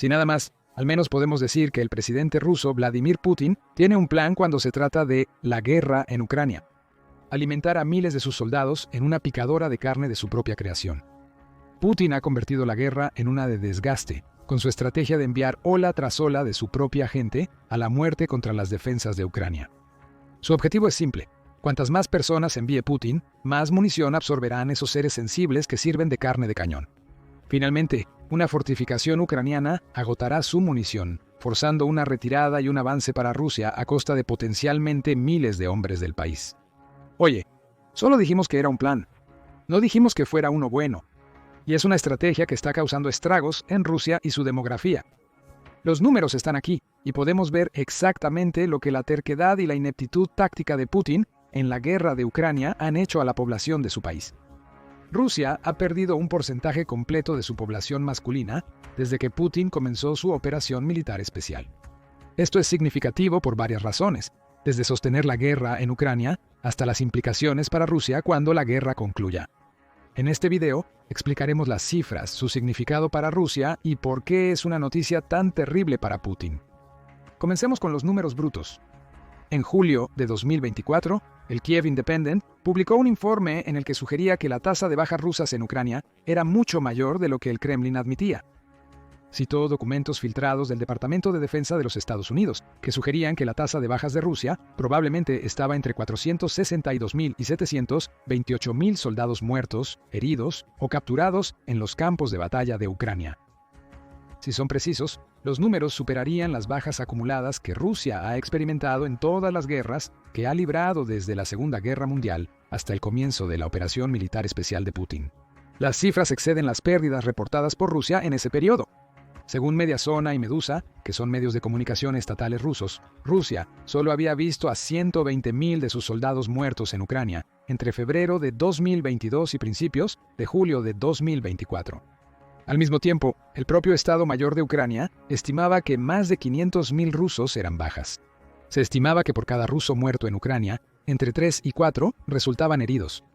Si nada más, al menos podemos decir que el presidente ruso Vladimir Putin tiene un plan cuando se trata de la guerra en Ucrania: alimentar a miles de sus soldados en una picadora de carne de su propia creación. Putin ha convertido la guerra en una de desgaste, con su estrategia de enviar ola tras ola de su propia gente a la muerte contra las defensas de Ucrania. Su objetivo es simple: cuantas más personas envíe Putin, más munición absorberán esos seres sensibles que sirven de carne de cañón. Finalmente, una fortificación ucraniana agotará su munición, forzando una retirada y un avance para Rusia a costa de potencialmente miles de hombres del país. Oye, solo dijimos que era un plan. No dijimos que fuera uno bueno. Y es una estrategia que está causando estragos en Rusia y su demografía. Los números están aquí, y podemos ver exactamente lo que la terquedad y la ineptitud táctica de Putin en la guerra de Ucrania han hecho a la población de su país. Rusia ha perdido un porcentaje completo de su población masculina desde que Putin comenzó su operación militar especial. Esto es significativo por varias razones, desde sostener la guerra en Ucrania hasta las implicaciones para Rusia cuando la guerra concluya. En este video explicaremos las cifras, su significado para Rusia y por qué es una noticia tan terrible para Putin. Comencemos con los números brutos. En julio de 2024, el Kiev Independent publicó un informe en el que sugería que la tasa de bajas rusas en Ucrania era mucho mayor de lo que el Kremlin admitía. Citó documentos filtrados del Departamento de Defensa de los Estados Unidos, que sugerían que la tasa de bajas de Rusia probablemente estaba entre 462.000 y 728.000 soldados muertos, heridos o capturados en los campos de batalla de Ucrania. Si son precisos, los números superarían las bajas acumuladas que Rusia ha experimentado en todas las guerras que ha librado desde la Segunda Guerra Mundial hasta el comienzo de la operación militar especial de Putin. Las cifras exceden las pérdidas reportadas por Rusia en ese periodo. Según Mediazona y Medusa, que son medios de comunicación estatales rusos, Rusia solo había visto a 120.000 de sus soldados muertos en Ucrania entre febrero de 2022 y principios de julio de 2024. Al mismo tiempo, el propio Estado Mayor de Ucrania estimaba que más de 500.000 rusos eran bajas. Se estimaba que por cada ruso muerto en Ucrania, entre 3 y 4 resultaban heridos.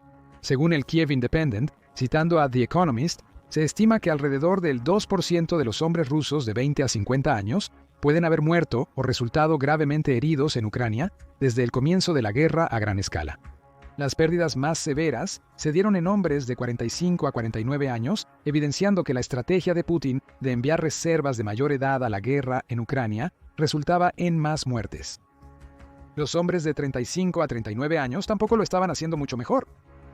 Según el Kiev Independent, citando a The Economist, se estima que alrededor del 2% de los hombres rusos de 20 a 50 años pueden haber muerto o resultado gravemente heridos en Ucrania desde el comienzo de la guerra a gran escala. Las pérdidas más severas se dieron en hombres de 45 a 49 años, evidenciando que la estrategia de Putin de enviar reservas de mayor edad a la guerra en Ucrania resultaba en más muertes. Los hombres de 35 a 39 años tampoco lo estaban haciendo mucho mejor.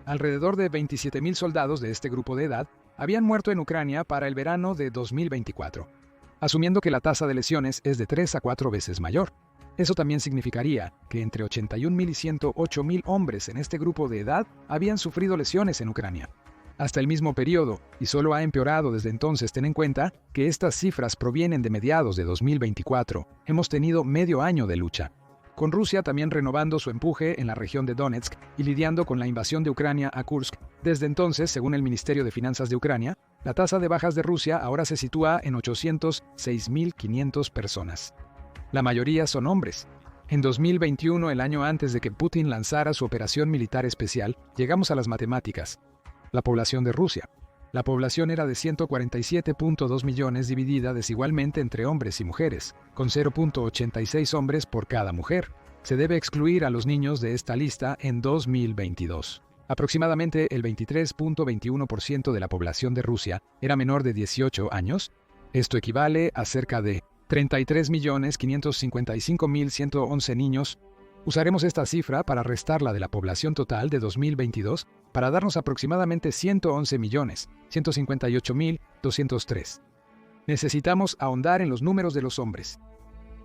Alrededor de 27.000 soldados de este grupo de edad habían muerto en Ucrania para el verano de 2024, asumiendo que la tasa de lesiones es de 3 a 4 veces mayor. Eso también significaría que entre 81.000 y 108.000 hombres en este grupo de edad habían sufrido lesiones en Ucrania. Hasta el mismo periodo, y solo ha empeorado desde entonces. Ten en cuenta que estas cifras provienen de mediados de 2024. Hemos tenido medio año de lucha, con Rusia también renovando su empuje en la región de Donetsk y lidiando con la invasión de Ucrania a Kursk. Desde entonces, según el Ministerio de Finanzas de Ucrania, la tasa de bajas de Rusia ahora se sitúa en 806.500 personas. La mayoría son hombres. En 2021, el año antes de que Putin lanzara su operación militar especial, llegamos a las matemáticas. La población de Rusia. La población era de 147.2 millones dividida desigualmente entre hombres y mujeres, con 0.86 hombres por cada mujer. Se debe excluir a los niños de esta lista en 2022. Aproximadamente el 23.21% de la población de Rusia era menor de 18 años. Esto equivale a cerca de 33.555.111 niños. Usaremos esta cifra para restarla de la población total de 2022 para darnos aproximadamente 111.158.203. Necesitamos ahondar en los números de los hombres.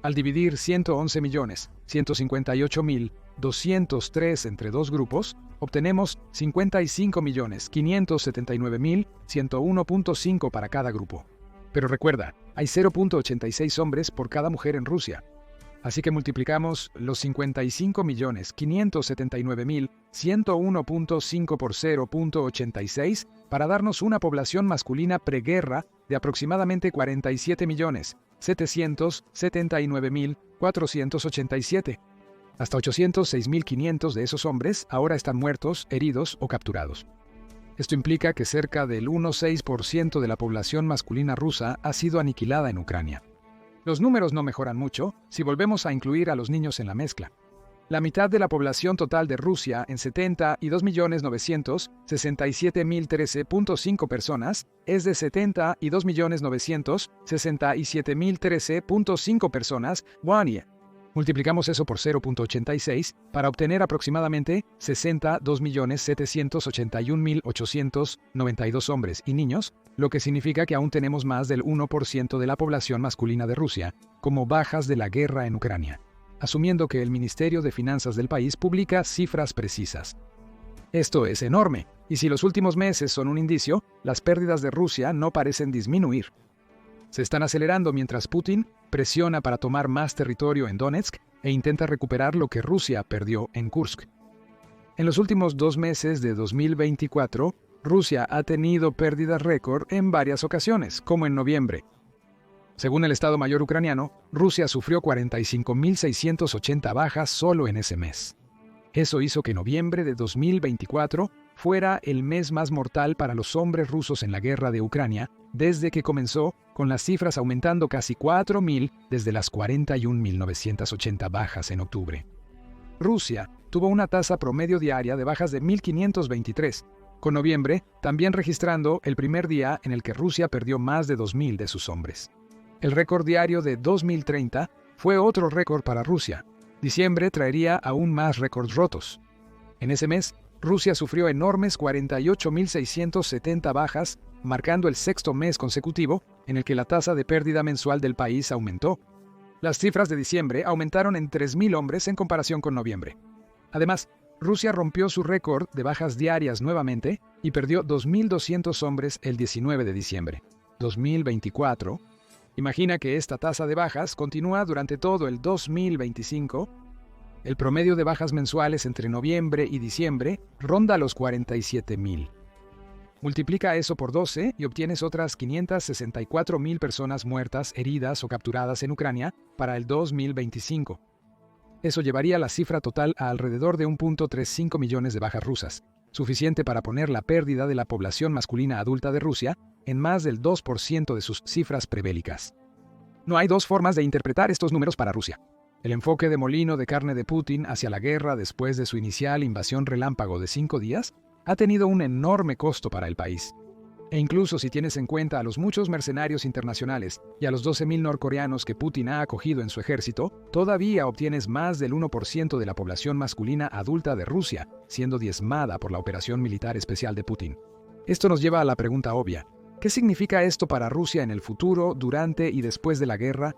Al dividir 111.158.203 entre dos grupos, obtenemos 55.579.101.5 para cada grupo. Pero recuerda, hay 0.86 hombres por cada mujer en Rusia. Así que multiplicamos los 55.579.101.5 por 0.86 para darnos una población masculina preguerra de aproximadamente 47.779.487. Hasta 806.500 de esos hombres ahora están muertos, heridos o capturados. Esto implica que cerca del 1,6% de la población masculina rusa ha sido aniquilada en Ucrania. Los números no mejoran mucho si volvemos a incluir a los niños en la mezcla. La mitad de la población total de Rusia, en 72.967.013.5 personas, es de 72.967.013.5 personas, Wanie. Multiplicamos eso por 0.86 para obtener aproximadamente 62.781.892 hombres y niños, lo que significa que aún tenemos más del 1% de la población masculina de Rusia como bajas de la guerra en Ucrania, asumiendo que el Ministerio de Finanzas del país publica cifras precisas. Esto es enorme, y si los últimos meses son un indicio, las pérdidas de Rusia no parecen disminuir. Se están acelerando mientras Putin presiona para tomar más territorio en Donetsk e intenta recuperar lo que Rusia perdió en Kursk. En los últimos 2 meses de 2024, Rusia ha tenido pérdidas récord en varias ocasiones, como en noviembre. Según el Estado Mayor ucraniano, Rusia sufrió 45.680 bajas solo en ese mes. Eso hizo que noviembre de 2024 fuera el mes más mortal para los hombres rusos en la guerra de Ucrania desde que comenzó, con las cifras aumentando casi 4.000 desde las 41.980 bajas en octubre. Rusia tuvo una tasa promedio diaria de bajas de 1.523, con noviembre también registrando el primer día en el que Rusia perdió más de 2.000 de sus hombres. El récord diario de 2030 fue otro récord para Rusia. Diciembre traería aún más récords rotos. En ese mes, Rusia sufrió enormes 48.670 bajas, marcando el 6º mes consecutivo en el que la tasa de pérdida mensual del país aumentó. Las cifras de diciembre aumentaron en 3.000 hombres en comparación con noviembre. Además, Rusia rompió su récord de bajas diarias nuevamente y perdió 2.200 hombres el 19 de diciembre. 2024. Imagina que esta tasa de bajas continúa durante todo el 2025. El promedio de bajas mensuales entre noviembre y diciembre ronda los 47.000. Multiplica eso por 12 y obtienes otras 564.000 personas muertas, heridas o capturadas en Ucrania para el 2025. Eso llevaría la cifra total a alrededor de 1.35 millones de bajas rusas, suficiente para poner la pérdida de la población masculina adulta de Rusia en más del 2% de sus cifras prebélicas. No hay 2 formas de interpretar estos números para Rusia. El enfoque de molino de carne de Putin hacia la guerra después de su inicial invasión relámpago de 5 días ha tenido un enorme costo para el país. E incluso si tienes en cuenta a los muchos mercenarios internacionales y a los 12.000 norcoreanos que Putin ha acogido en su ejército, todavía obtienes más del 1% de la población masculina adulta de Rusia, siendo diezmada por la operación militar especial de Putin. Esto nos lleva a la pregunta obvia: ¿qué significa esto para Rusia en el futuro, durante y después de la guerra?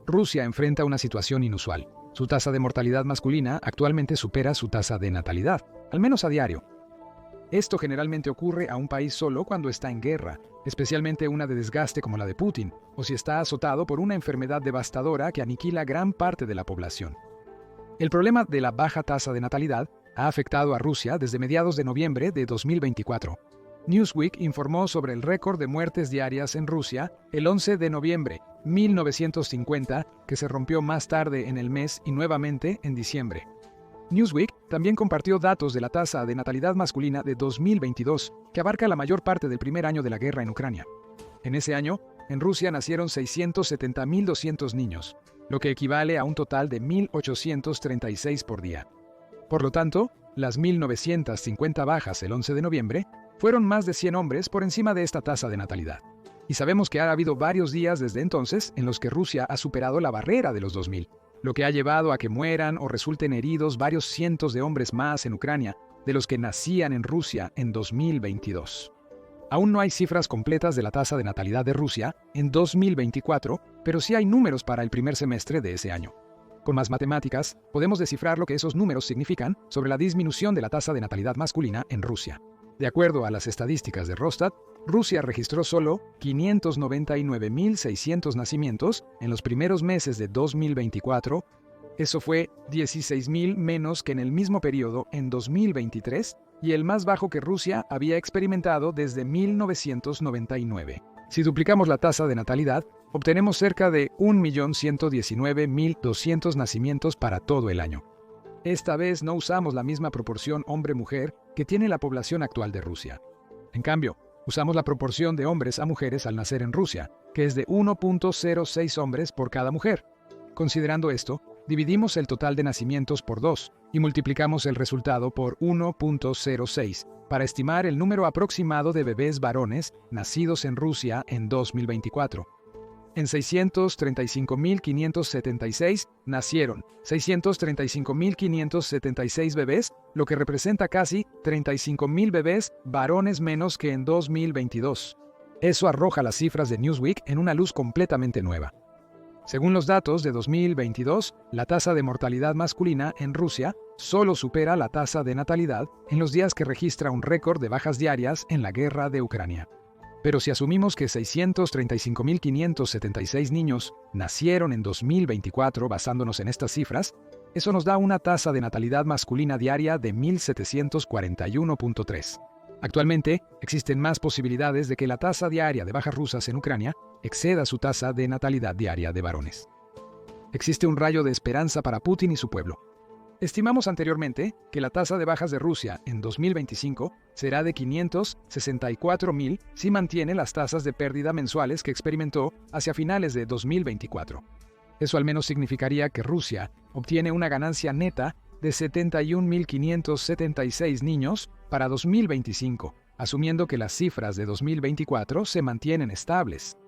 Rusia enfrenta una situación inusual. Su tasa de mortalidad masculina actualmente supera su tasa de natalidad, al menos a diario. Esto generalmente ocurre a un país solo cuando está en guerra, especialmente una de desgaste como la de Putin, o si está azotado por una enfermedad devastadora que aniquila gran parte de la población. El problema de la baja tasa de natalidad ha afectado a Rusia desde mediados de noviembre de 2024. Newsweek informó sobre el récord de muertes diarias en Rusia el 11 de noviembre, 1950, que se rompió más tarde en el mes y nuevamente en diciembre. Newsweek también compartió datos de la tasa de natalidad masculina de 2022, que abarca la mayor parte del primer año de la guerra en Ucrania. En ese año, en Rusia nacieron 670.200 niños, lo que equivale a un total de 1.836 por día. Por lo tanto, las 1.950 bajas el 11 de noviembre fueron más de 100 hombres por encima de esta tasa de natalidad. Y sabemos que ha habido varios días desde entonces en los que Rusia ha superado la barrera de los 2.000, lo que ha llevado a que mueran o resulten heridos varios cientos de hombres más en Ucrania de los que nacían en Rusia en 2022. Aún no hay cifras completas de la tasa de natalidad de Rusia en 2024, pero sí hay números para el primer semestre de ese año. Con más matemáticas, podemos descifrar lo que esos números significan sobre la disminución de la tasa de natalidad masculina en Rusia. De acuerdo a las estadísticas de Rosstat, Rusia registró solo 599.600 nacimientos en los primeros meses de 2024. Eso fue 16.000 menos que en el mismo periodo en 2023 y el más bajo que Rusia había experimentado desde 1999. Si duplicamos la tasa de natalidad, obtenemos cerca de 1.119.200 nacimientos para todo el año. Esta vez no usamos la misma proporción hombre-mujer que tiene la población actual de Rusia. En cambio, usamos la proporción de hombres a mujeres al nacer en Rusia, que es de 1.06 hombres por cada mujer. Considerando esto, dividimos el total de nacimientos por 2 y multiplicamos el resultado por 1.06 para estimar el número aproximado de bebés varones nacidos en Rusia en 2024. En 635.576 nacieron 635.576 bebés, lo que representa casi 35.000 bebés varones menos que en 2022. Eso arroja las cifras de Newsweek en una luz completamente nueva. Según los datos de 2022, la tasa de mortalidad masculina en Rusia solo supera la tasa de natalidad en los días que registra un récord de bajas diarias en la guerra de Ucrania. Pero si asumimos que 635.576 niños nacieron en 2024 basándonos en estas cifras, eso nos da una tasa de natalidad masculina diaria de 1.741.3. Actualmente, existen más posibilidades de que la tasa diaria de bajas rusas en Ucrania exceda su tasa de natalidad diaria de varones. Existe un rayo de esperanza para Putin y su pueblo. Estimamos anteriormente que la tasa de bajas de Rusia en 2025 será de 564.000 si mantiene las tasas de pérdida mensuales que experimentó hacia finales de 2024. Eso al menos significaría que Rusia obtiene una ganancia neta de 71.576 niños para 2025, asumiendo que las cifras de 2024 se mantienen estables.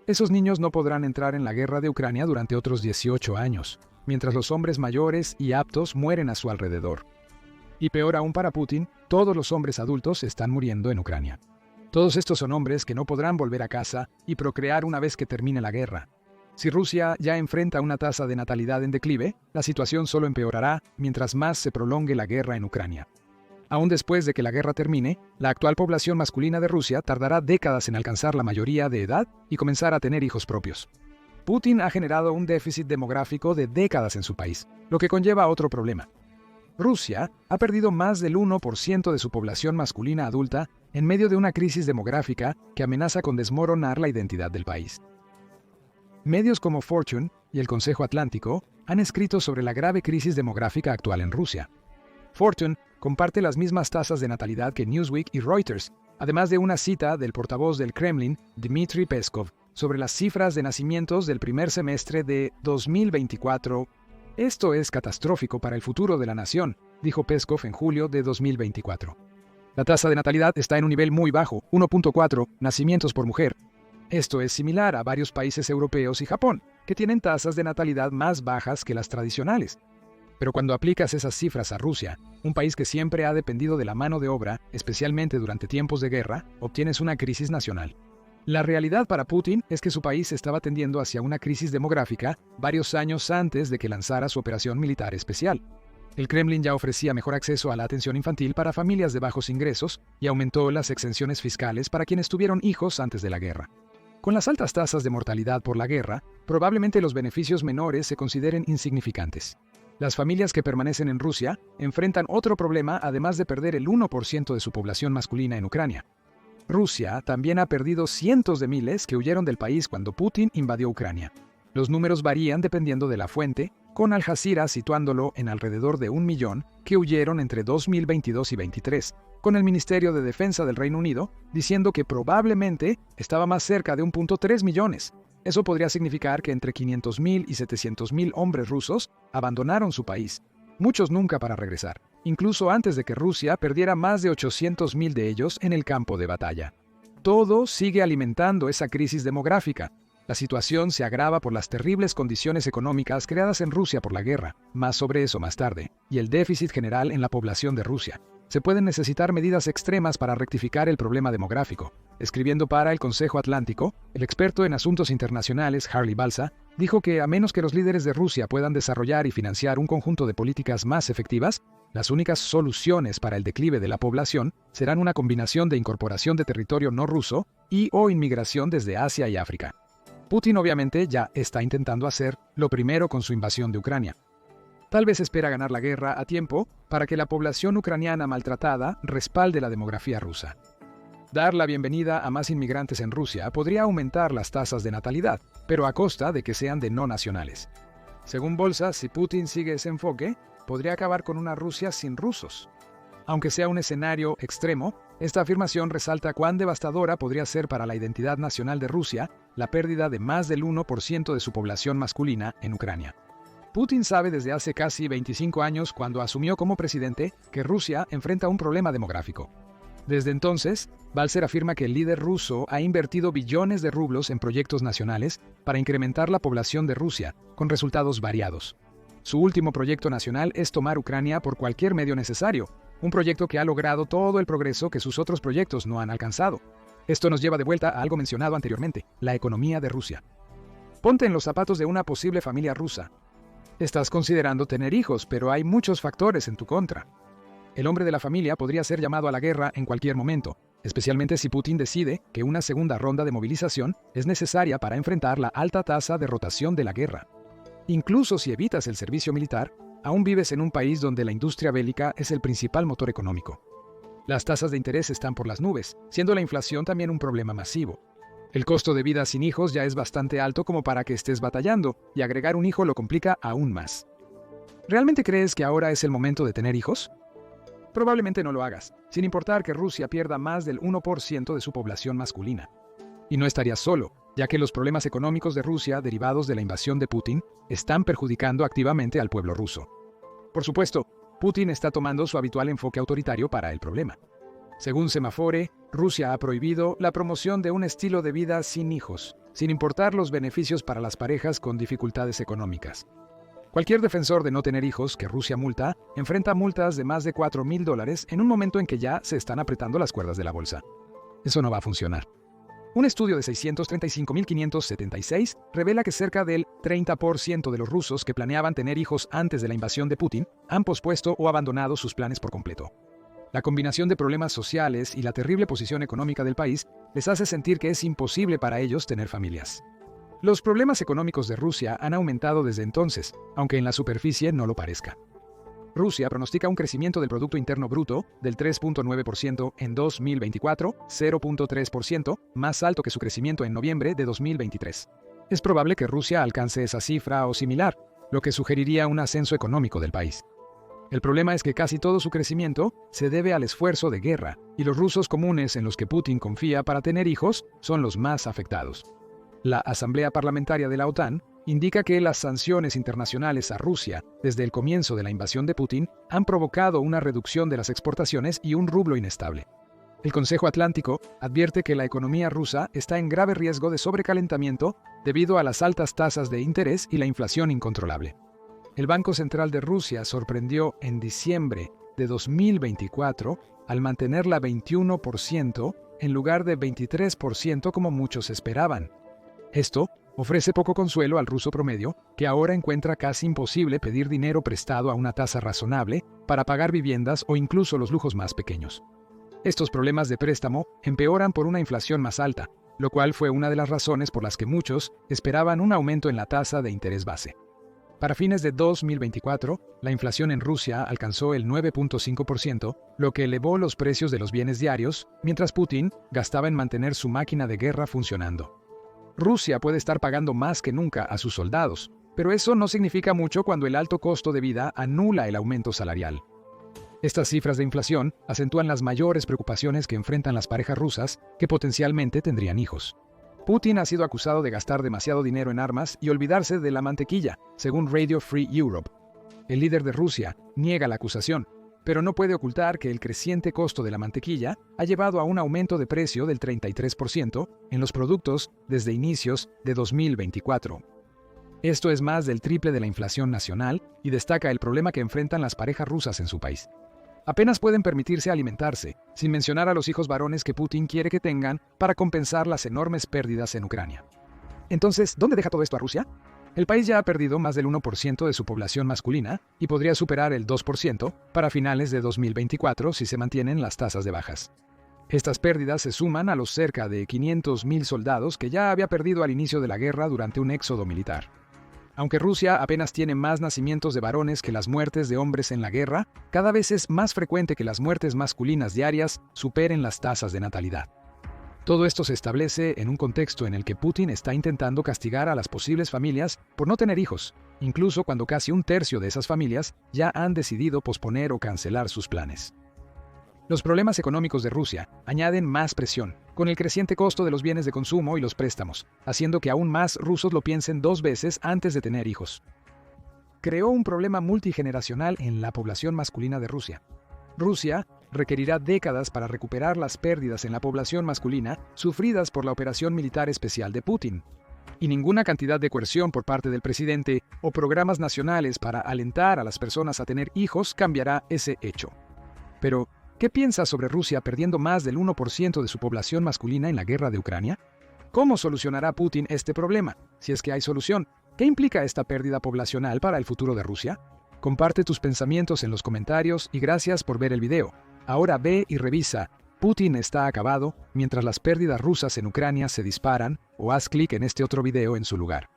Esos niños no podrán entrar en la guerra de Ucrania durante otros 18 años, mientras los hombres mayores y aptos mueren a su alrededor. Y peor aún para Putin, todos los hombres adultos están muriendo en Ucrania. Todos estos son hombres que no podrán volver a casa y procrear una vez que termine la guerra. Si Rusia ya enfrenta una tasa de natalidad en declive, la situación solo empeorará mientras más se prolongue la guerra en Ucrania. Aún después de que la guerra termine, la actual población masculina de Rusia tardará décadas en alcanzar la mayoría de edad y comenzar a tener hijos propios. Putin ha generado un déficit demográfico de décadas en su país, lo que conlleva otro problema. Rusia ha perdido más del 1% de su población masculina adulta en medio de una crisis demográfica que amenaza con desmoronar la identidad del país. Medios como Fortune y el Consejo Atlántico han escrito sobre la grave crisis demográfica actual en Rusia. Fortune comparte las mismas tasas de natalidad que Newsweek y Reuters, además de una cita del portavoz del Kremlin, Dmitry Peskov, sobre las cifras de nacimientos del primer semestre de 2024. Esto es catastrófico para el futuro de la nación, dijo Peskov en julio de 2024. La tasa de natalidad está en un nivel muy bajo, 1.4 nacimientos por mujer. Esto es similar a varios países europeos y Japón, que tienen tasas de natalidad más bajas que las tradicionales. Pero cuando aplicas esas cifras a Rusia, un país que siempre ha dependido de la mano de obra, especialmente durante tiempos de guerra, obtienes una crisis nacional. La realidad para Putin es que su país estaba tendiendo hacia una crisis demográfica varios años antes de que lanzara su operación militar especial. El Kremlin ya ofrecía mejor acceso a la atención infantil para familias de bajos ingresos y aumentó las exenciones fiscales para quienes tuvieron hijos antes de la guerra. Con las altas tasas de mortalidad por la guerra, probablemente los beneficios menores se consideren insignificantes. Las familias que permanecen en Rusia enfrentan otro problema además de perder el 1% de su población masculina en Ucrania. Rusia también ha perdido cientos de miles que huyeron del país cuando Putin invadió Ucrania. Los números varían dependiendo de la fuente, con Al Jazeera situándolo en alrededor de 1 millón que huyeron entre 2022 y 2023, con el Ministerio de Defensa del Reino Unido diciendo que probablemente estaba más cerca de 1.3 millones. Eso podría significar que entre 500.000 y 700.000 hombres rusos abandonaron su país, muchos nunca para regresar, incluso antes de que Rusia perdiera más de 800.000 de ellos en el campo de batalla. Todo sigue alimentando esa crisis demográfica. La situación se agrava por las terribles condiciones económicas creadas en Rusia por la guerra, más sobre eso más tarde, y el déficit general en la población de Rusia. Se pueden necesitar medidas extremas para rectificar el problema demográfico. Escribiendo para el Consejo Atlántico, el experto en asuntos internacionales Harley Balsa dijo que a menos que los líderes de Rusia puedan desarrollar y financiar un conjunto de políticas más efectivas, las únicas soluciones para el declive de la población serán una combinación de incorporación de territorio no ruso y/o inmigración desde Asia y África. Putin obviamente ya está intentando hacer lo primero con su invasión de Ucrania. Tal vez espera ganar la guerra a tiempo para que la población ucraniana maltratada respalde la demografía rusa. Dar la bienvenida a más inmigrantes en Rusia podría aumentar las tasas de natalidad, pero a costa de que sean de no nacionales. Según Bolsa, si Putin sigue ese enfoque, podría acabar con una Rusia sin rusos. Aunque sea un escenario extremo, esta afirmación resalta cuán devastadora podría ser para la identidad nacional de Rusia la pérdida de más del 1% de su población masculina en Ucrania. Putin sabe desde hace casi 25 años, cuando asumió como presidente, que Rusia enfrenta un problema demográfico. Desde entonces, Balcer afirma que el líder ruso ha invertido billones de rublos en proyectos nacionales para incrementar la población de Rusia, con resultados variados. Su último proyecto nacional es tomar Ucrania por cualquier medio necesario, un proyecto que ha logrado todo el progreso que sus otros proyectos no han alcanzado. Esto nos lleva de vuelta a algo mencionado anteriormente, la economía de Rusia. Ponte en los zapatos de una posible familia rusa. Estás considerando tener hijos, pero hay muchos factores en tu contra. El hombre de la familia podría ser llamado a la guerra en cualquier momento, especialmente si Putin decide que una segunda ronda de movilización es necesaria para enfrentar la alta tasa de rotación de la guerra. Incluso si evitas el servicio militar, aún vives en un país donde la industria bélica es el principal motor económico. Las tasas de interés están por las nubes, siendo la inflación también un problema masivo. El costo de vida sin hijos ya es bastante alto como para que estés batallando, y agregar un hijo lo complica aún más. ¿Realmente crees que ahora es el momento de tener hijos? Probablemente no lo hagas, sin importar que Rusia pierda más del 1% de su población masculina. Y no estarías solo, ya que los problemas económicos de Rusia derivados de la invasión de Putin están perjudicando activamente al pueblo ruso. Por supuesto, Putin está tomando su habitual enfoque autoritario para el problema. Según Semaphore, Rusia ha prohibido la promoción de un estilo de vida sin hijos, sin importar los beneficios para las parejas con dificultades económicas. Cualquier defensor de no tener hijos que Rusia multa enfrenta multas de más de $4,000 en un momento en que ya se están apretando las cuerdas de la bolsa. Eso no va a funcionar. Un estudio de 635.576 revela que cerca del 30% de los rusos que planeaban tener hijos antes de la invasión de Putin han pospuesto o abandonado sus planes por completo. La combinación de problemas sociales y la terrible posición económica del país les hace sentir que es imposible para ellos tener familias. Los problemas económicos de Rusia han aumentado desde entonces, aunque en la superficie no lo parezca. Rusia pronostica un crecimiento del Producto Interno Bruto del 3.9% en 2024, 0.3% más alto que su crecimiento en noviembre de 2023. Es probable que Rusia alcance esa cifra o similar, lo que sugeriría un ascenso económico del país. El problema es que casi todo su crecimiento se debe al esfuerzo de guerra, y los rusos comunes en los que Putin confía para tener hijos son los más afectados. La Asamblea Parlamentaria de la OTAN indica que las sanciones internacionales a Rusia desde el comienzo de la invasión de Putin han provocado una reducción de las exportaciones y un rublo inestable. El Consejo Atlántico advierte que la economía rusa está en grave riesgo de sobrecalentamiento debido a las altas tasas de interés y la inflación incontrolable. El Banco Central de Rusia sorprendió en diciembre de 2024 al mantenerla 21% en lugar de 23% como muchos esperaban. Esto ofrece poco consuelo al ruso promedio, que ahora encuentra casi imposible pedir dinero prestado a una tasa razonable para pagar viviendas o incluso los lujos más pequeños. Estos problemas de préstamo empeoran por una inflación más alta, lo cual fue una de las razones por las que muchos esperaban un aumento en la tasa de interés base. Para fines de 2024, la inflación en Rusia alcanzó el 9.5%, lo que elevó los precios de los bienes diarios, mientras Putin gastaba en mantener su máquina de guerra funcionando. Rusia puede estar pagando más que nunca a sus soldados, pero eso no significa mucho cuando el alto costo de vida anula el aumento salarial. Estas cifras de inflación acentúan las mayores preocupaciones que enfrentan las parejas rusas que potencialmente tendrían hijos. Putin ha sido acusado de gastar demasiado dinero en armas y olvidarse de la mantequilla, según Radio Free Europe. El líder de Rusia niega la acusación, pero no puede ocultar que el creciente costo de la mantequilla ha llevado a un aumento de precio del 33% en los productos desde inicios de 2024. Esto es más del triple de la inflación nacional y destaca el problema que enfrentan las parejas rusas en su país. Apenas pueden permitirse alimentarse, sin mencionar a los hijos varones que Putin quiere que tengan para compensar las enormes pérdidas en Ucrania. Entonces, ¿dónde deja todo esto a Rusia? El país ya ha perdido más del 1% de su población masculina y podría superar el 2% para finales de 2024 si se mantienen las tasas de bajas. Estas pérdidas se suman a los cerca de 500.000 soldados que ya había perdido al inicio de la guerra durante un éxodo militar. Aunque Rusia apenas tiene más nacimientos de varones que las muertes de hombres en la guerra, cada vez es más frecuente que las muertes masculinas diarias superen las tasas de natalidad. Todo esto se establece en un contexto en el que Putin está intentando castigar a las posibles familias por no tener hijos, incluso cuando casi un tercio de esas familias ya han decidido posponer o cancelar sus planes. Los problemas económicos de Rusia añaden más presión, con el creciente costo de los bienes de consumo y los préstamos, haciendo que aún más rusos lo piensen 2 veces antes de tener hijos. Creó un problema multigeneracional en la población masculina de Rusia. Rusia requerirá décadas para recuperar las pérdidas en la población masculina sufridas por la operación militar especial de Putin. Y ninguna cantidad de coerción por parte del presidente o programas nacionales para alentar a las personas a tener hijos cambiará ese hecho. Pero, ¿qué piensas sobre Rusia perdiendo más del 1% de su población masculina en la guerra de Ucrania? ¿Cómo solucionará Putin este problema? Si es que hay solución, ¿qué implica esta pérdida poblacional para el futuro de Rusia? Comparte tus pensamientos en los comentarios y gracias por ver el video. Ahora ve y revisa. Putin está acabado mientras las pérdidas rusas en Ucrania se disparan, o haz clic en este otro video en su lugar.